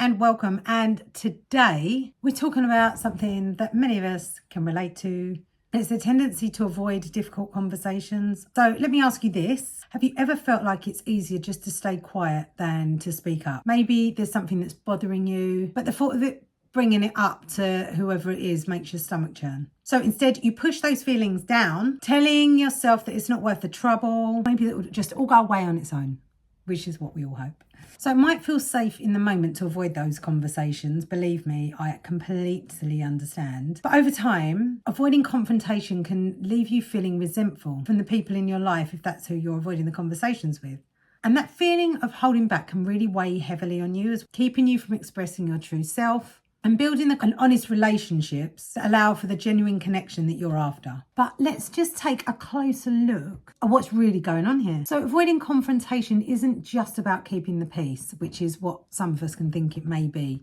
and welcome. And today we're talking about something that many of us can relate to. It's the tendency to avoid difficult conversations. So let me ask you this. Have you ever felt like it's easier just to stay quiet than to speak up? Maybe there's something that's bothering you, but the thought of it bringing it up to whoever it is makes your stomach churn. So instead you push those feelings down, telling yourself that it's not worth the trouble. Maybe it would just all go away on its own, which is what we all hope. So it might feel safe in the moment to avoid those conversations. Believe me, I completely understand. But over time, avoiding confrontation can leave you feeling resentful from the people in your life if that's who you're avoiding the conversations with. And that feeling of holding back can really weigh heavily on you, keeping you from expressing your true self and building an honest relationships that allow for the genuine connection that you're after. But let's just take a closer look at what's really going on here. So avoiding confrontation isn't just about keeping the peace, which is what some of us can think it may be.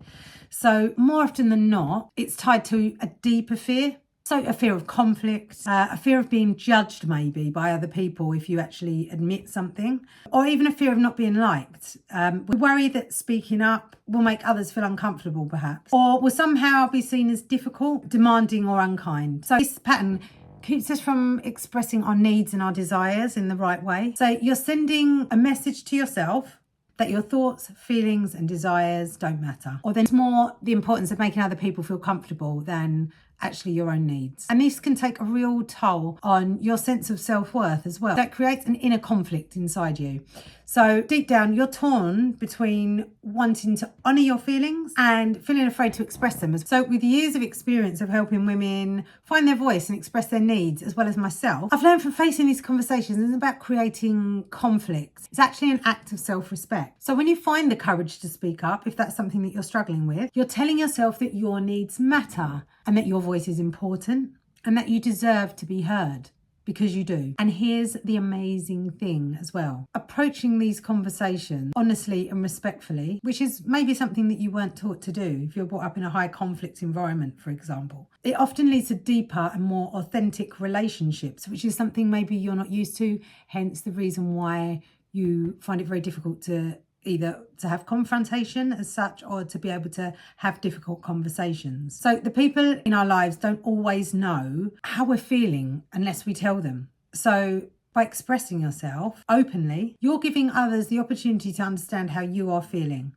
So more often than not, it's tied to a deeper fear. So a fear of conflict, a fear of being judged maybe by other people if you actually admit something, or even a fear of not being liked. We worry that speaking up will make others feel uncomfortable perhaps, or will somehow be seen as difficult, demanding or unkind. So this pattern keeps us from expressing our needs and our desires in the right way. So you're sending a message to yourself that your thoughts, feelings and desires don't matter. Or there's more the importance of making other people feel comfortable than actually your own needs. And this can take a real toll on your sense of self-worth as well. That creates an inner conflict inside you. So deep down, you're torn between wanting to honour your feelings and feeling afraid to express them. So with years of experience of helping women find their voice and express their needs, as well as myself, I've learned from facing these conversations isn't about creating conflict. It's actually an act of self-respect. So when you find the courage to speak up, if that's something that you're struggling with, you're telling yourself that your needs matter and that your voice is important and that you deserve to be heard. Because you do. And here's the amazing thing as well. Approaching these conversations honestly and respectfully, which is maybe something that you weren't taught to do if you're brought up in a high conflict environment, for example. It often leads to deeper and more authentic relationships, which is something maybe you're not used to, hence the reason why you find it very difficult to either to have confrontation as such or to be able to have difficult conversations. So the people in our lives don't always know how we're feeling unless we tell them. So by expressing yourself openly, you're giving others the opportunity to understand how you are feeling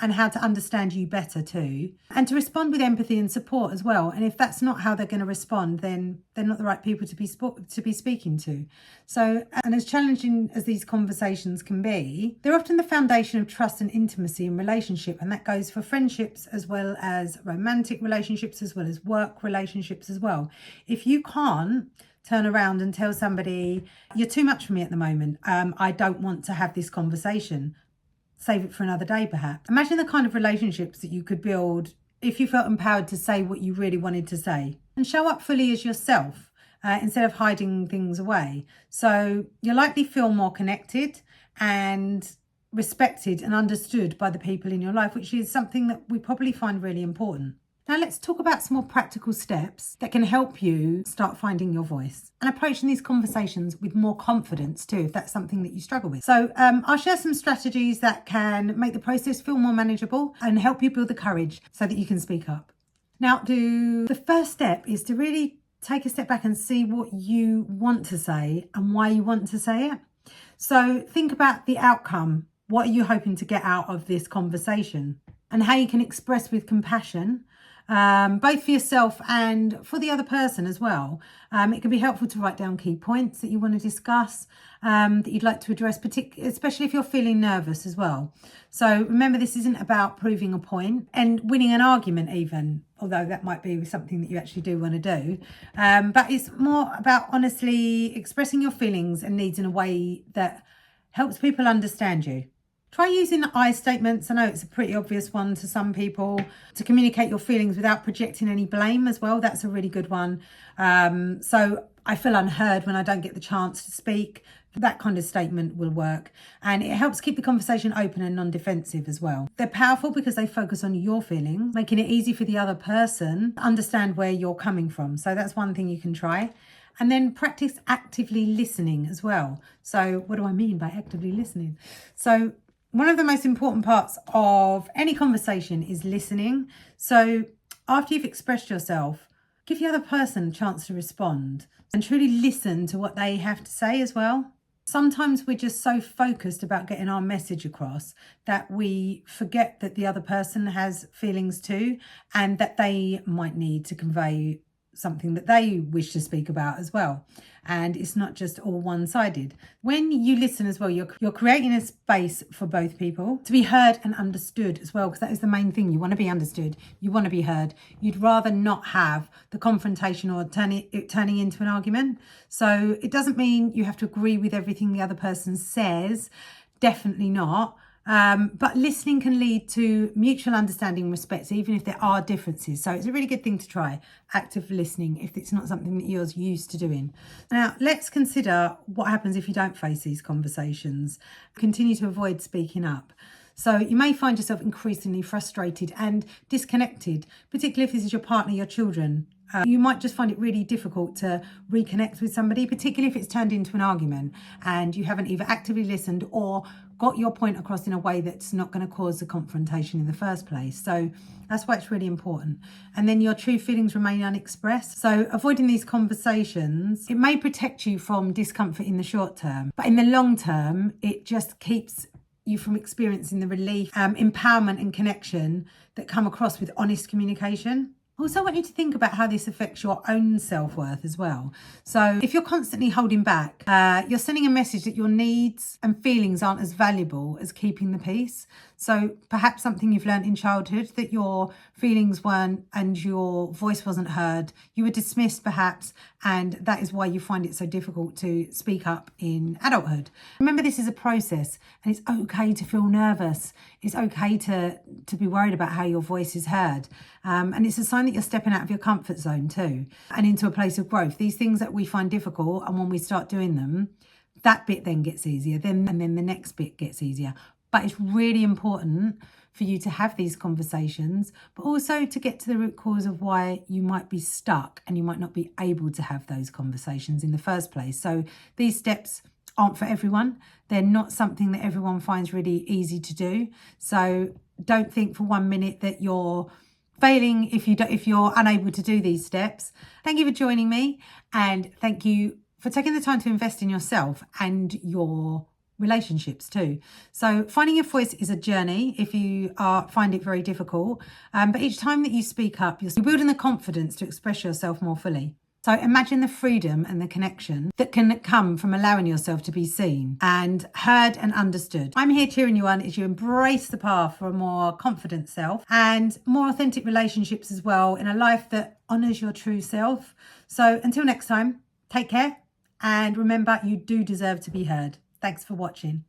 and how to understand you better too, and to respond with empathy and support as well. And if that's not how they're going to respond, then they're not the right people to be speaking to. So, and as challenging as these conversations can be, they're often the foundation of trust and intimacy in relationship, and that goes for friendships as well as romantic relationships, as well as work relationships as well. If you can't turn around and tell somebody, you're too much for me at the moment, I don't want to have this conversation, save it for another day perhaps. Imagine the kind of relationships that you could build if you felt empowered to say what you really wanted to say and show up fully as yourself instead of hiding things away. So you'll likely feel more connected and respected and understood by the people in your life, which is something that we probably find really important. Now let's talk about some more practical steps that can help you start finding your voice and approaching these conversations with more confidence too, if that's something that you struggle with. So I'll share some strategies that can make the process feel more manageable and help you build the courage so that you can speak up. Now, the first step is to really take a step back and see what you want to say and why you want to say it. So think about the outcome. What are you hoping to get out of this conversation? And how you can express with compassion, both for yourself and for the other person as well. It can be helpful to write down key points that you want to discuss, that you'd like to address, especially if you're feeling nervous as well. So remember, this isn't about proving a point and winning an argument even, although that might be something that you actually do want to do. But it's more about honestly expressing your feelings and needs in a way that helps people understand you. Try using I statements. I know it's a pretty obvious one to some people, to communicate your feelings without projecting any blame as well. That's a really good one. So I feel unheard when I don't get the chance to speak. That kind of statement will work. And it helps keep the conversation open and non-defensive as well. They're powerful because they focus on your feelings, making it easy for the other person to understand where you're coming from. So that's one thing you can try. And then practice actively listening as well. So what do I mean by actively listening? So One of the most important parts of any conversation is listening. So after you've expressed yourself, give the other person a chance to respond and truly listen to what they have to say as well. Sometimes we're just so focused about getting our message across that we forget that the other person has feelings too, and that they might need to convey something that they wish to speak about as well. And it's not just all one-sided. When you listen as well, you're creating a space for both people to be heard and understood as well, because that is the main thing. You want to be understood. You want to be heard. You'd rather not have the confrontation or turning into an argument. So it doesn't mean you have to agree with everything the other person says. Definitely not. But listening can lead to mutual understanding and respect, even if there are differences. So it's a really good thing to try, active listening, if it's not something that you're used to doing. Now, let's consider what happens if you don't face these conversations. Continue to avoid speaking up. So you may find yourself increasingly frustrated and disconnected, particularly if this is your partner, your children. You might just find it really difficult to reconnect with somebody, particularly if it's turned into an argument and you haven't either actively listened or got your point across in a way that's not going to cause a confrontation in the first place. So that's why it's really important. And then your true feelings remain unexpressed. So avoiding these conversations, it may protect you from discomfort in the short term, but in the long term, it just keeps you from experiencing the relief, empowerment and connection that come across with honest communication. Also, I want you to think about how this affects your own self-worth as well. So if you're constantly holding back, you're sending a message that your needs and feelings aren't as valuable as keeping the peace. So perhaps something you've learned in childhood, that your feelings weren't and your voice wasn't heard. You were dismissed perhaps, and that is why you find it so difficult to speak up in adulthood. Remember, this is a process and it's okay to feel nervous. It's okay to be worried about how your voice is heard. And it's a sign that you're stepping out of your comfort zone too and into a place of growth. These things that we find difficult, and when we start doing them, that bit then gets easier, and then the next bit gets easier. But it's really important for you to have these conversations, but also to get to the root cause of why you might be stuck and you might not be able to have those conversations in the first place. So these steps aren't for everyone. They're not something that everyone finds really easy to do. So don't think for 1 minute that you're failing if you're unable to do these steps. Thank you for joining me, and thank you for taking the time to invest in yourself and your relationships too. So finding your voice is a journey if you find it very difficult, but each time that you speak up, you're building the confidence to express yourself more fully. So imagine the freedom and the connection that can come from allowing yourself to be seen and heard and understood. I'm here cheering you on as you embrace the path for a more confident self and more authentic relationships as well, in a life that honours your true self. So until next time, take care, and remember, you do deserve to be heard. Thanks for watching.